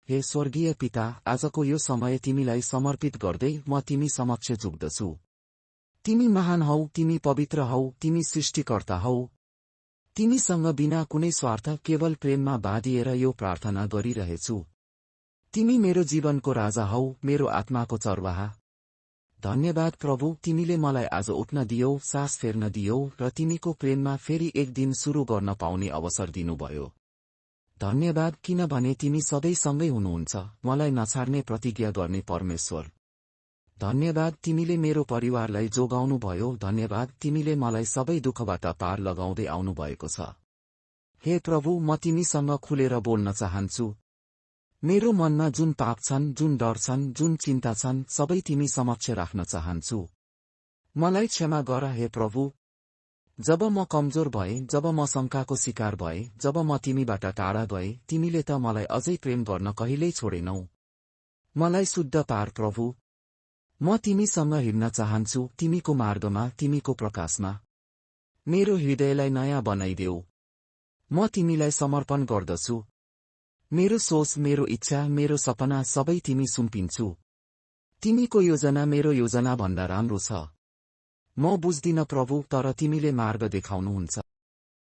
हे स्वर्गीय पिता, आजको यो समय तिमीलाई समर्पित गर्दै म तिमी समक्ष झुक्दछु। तिमी महान हौ, तिमी पवित्र हौ, तिमी सृष्टिकर्ता हौ। तिमीसँग बिना कुनै स्वार्थ केवल प्रेममा बाँधिएर यो प्रार्थना गरिरहेछु। तिमी मेरो जीवनको राजा हौ, मेरो आत्माको चरवाहा। धन्यवाद प्रभु, तिमीले मलाई आज उठ्न दियौ, सास फेर्न दियौ र तिमीको प्रेममा फेरि एक दिन सुरु गर्न पाउने अवसर दिनुभयो। धन्यवाद किनभने तिमी सधैँसँगै हुनुहुन्छ, मलाई नछाड्ने प्रतिज्ञा गर्ने परमेश्वर। धन्यवाद तिमीले मेरो परिवारलाई जोगाउनुभयो। धन्यवाद तिमीले मलाई सबै दुःखबाट पार लगाउँदै आउनुभएको छ। हे प्रभु, म तिमीसँग खुलेर बोल्न चाहन्छु। मेरो मनमा जुन पाप छन्, जुन डर छन्, जुन चिन्ता छन्, सबै तिमी समक्ष राख्न चाहन्छु। मलाई क्षमा गर हे प्रभु। जब म कमजोर भए, जब म शङ्काको शिकार भए, जब म तिमीबाट टाढा गए, तिमीले त मलाई अझै प्रेम गर्न कहिल्यै छोडेनौ। मलाई शुद्ध पार प्रभु। म तिमीसँग हिँड्न चाहन्छु, तिमीको मार्गमा, तिमीको प्रकाशमा। मेरो हृदयलाई नयाँ बनाइदेऊ। म तिमीलाई समर्पण गर्दछु। मेरो सोच, मेरो इच्छा, मेरो सपना सबै तिमी सुम्पिन्छु। तिमीको योजना मेरो योजना भन्दा राम्रो छ। म बुझ्दिन प्रभु, तर तिमीले मार्ग देखाउनुहुन्छ।